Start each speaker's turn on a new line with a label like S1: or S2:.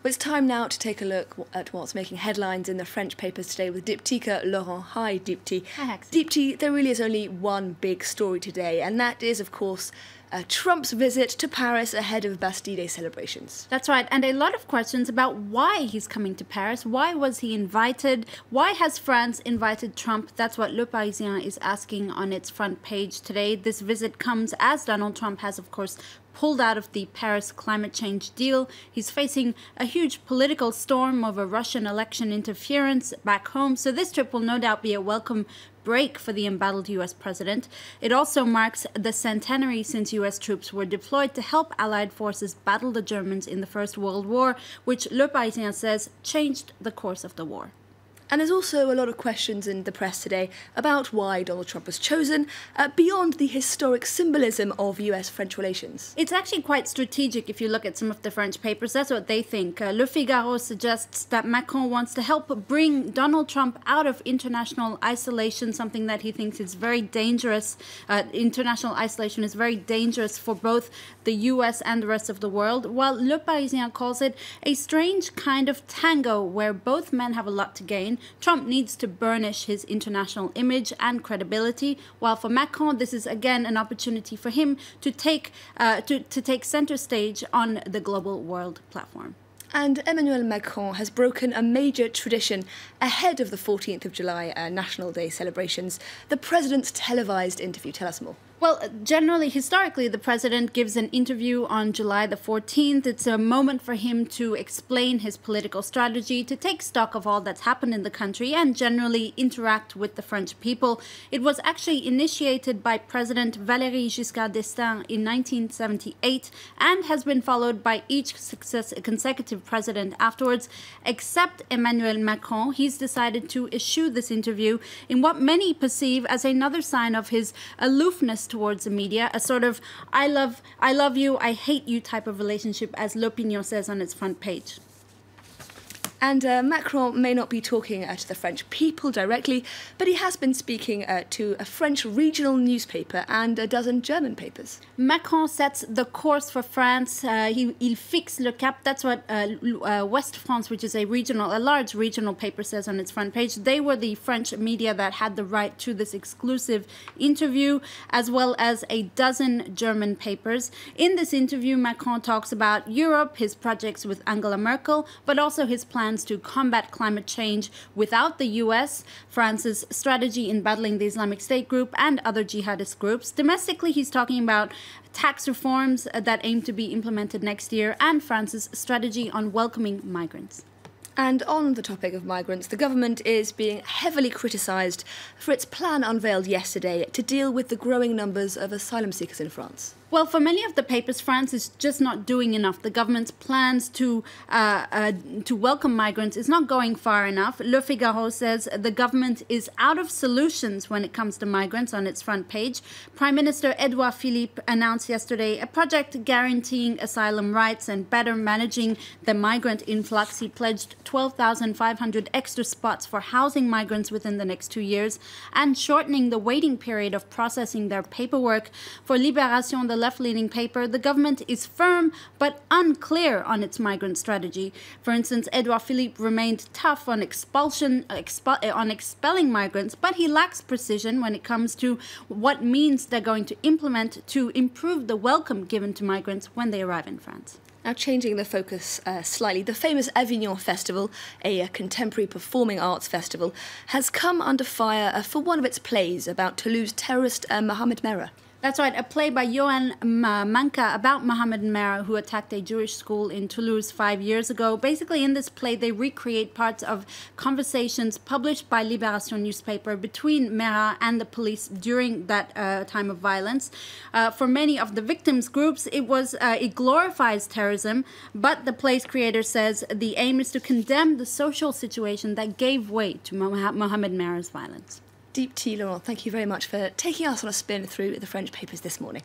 S1: Well, it's time now to take a look at what's making headlines in the French papers today with Diptyque Laurent. Hi, Dipty.
S2: Hi, Axel.
S1: Dipty, there really is only one big story today, and that is, of course, Trump's visit to Paris ahead of Bastille Day celebrations.
S2: That's right, and a lot of questions about why he's coming to Paris. Why was he invited? Why has France invited Trump? That's what Le Parisien is asking on its front page today. This visit comes as Donald Trump has, of course, pulled out of the Paris climate change deal. He's facing a huge political storm over Russian election interference back home, so this trip will no doubt be a welcome break for the embattled U.S. president. It also marks the centenary since U.S. troops were deployed to help Allied forces battle the Germans in the First World War, which Le Parisien says changed the course of the war.
S1: And there's also a lot of questions in the press today about why Donald Trump was chosen, beyond the historic symbolism of US-French relations.
S2: It's actually quite strategic if you look at some of the French papers. That's what they think. Le Figaro suggests that Macron wants to help bring Donald Trump out of international isolation, something that he thinks is very dangerous. International isolation is very dangerous for both the US and the rest of the world, while Le Parisien calls it a strange kind of tango where both men have a lot to gain. Trump needs to burnish his international image and credibility, while for Macron, this is again an opportunity for him to take center stage on the global world platform.
S1: And Emmanuel Macron has broken a major tradition ahead of the 14th of July National Day celebrations, the president's televised interview. Tell us more.
S2: Well, generally, historically, the president gives an interview on July the 14th. It's a moment for him to explain his political strategy, to take stock of all that's happened in the country, and generally interact with the French people. It was actually initiated by President Valéry Giscard d'Estaing in 1978 and has been followed by each consecutive president afterwards, except Emmanuel Macron. He's decided to eschew this interview in what many perceive as another sign of his aloofness towards the media, a sort of I love you, I hate you type of relationship, as L'Opinion says on its front page.
S1: And Macron may not be talking to the French people directly, but he has been speaking to a French regional newspaper and a dozen German papers.
S2: Macron sets the course for France. Il fixe le cap. That's what West France, which is a large regional paper, says on its front page. They were the French media that had the right to this exclusive interview, as well as a dozen German papers. In this interview, Macron talks about Europe, his projects with Angela Merkel, but also his plans to combat climate change without the US, France's strategy in battling the Islamic State group and other jihadist groups. Domestically, he's talking about tax reforms that aim to be implemented next year and France's strategy on welcoming migrants.
S1: And on the topic of migrants, the government is being heavily criticised for its plan unveiled yesterday to deal with the growing numbers of asylum seekers in France.
S2: Well, for many of the papers, France is just not doing enough. The government's plans to welcome migrants is not going far enough. Le Figaro says the government is out of solutions when it comes to migrants on its front page. Prime Minister Edouard Philippe announced yesterday a project guaranteeing asylum rights and better managing the migrant influx. He pledged 12,500 extra spots for housing migrants within the next 2 years and shortening the waiting period of processing their paperwork. For Libération, the left-leaning paper, the government is firm but unclear on its migrant strategy. For instance, Edouard Philippe remained tough on expelling migrants, but he lacks precision when it comes to what means they're going to implement to improve the welcome given to migrants when they arrive in France.
S1: Now, changing the focus slightly, the famous Avignon Festival, a contemporary performing arts festival, has come under fire for one of its plays about Toulouse terrorist Mohamed Merah.
S2: That's right, a play by Johan Manka about Mohamed Merah, who attacked a Jewish school in Toulouse 5 years ago. Basically, in this play, they recreate parts of conversations published by Libération newspaper between Merah and the police during that time of violence. For many of the victims' groups, it glorifies terrorism, but the play's creator says the aim is to condemn the social situation that gave way to Mohamed Merah's violence.
S1: Diptyque Laurent, thank you very much for taking us on a spin through the French papers this morning.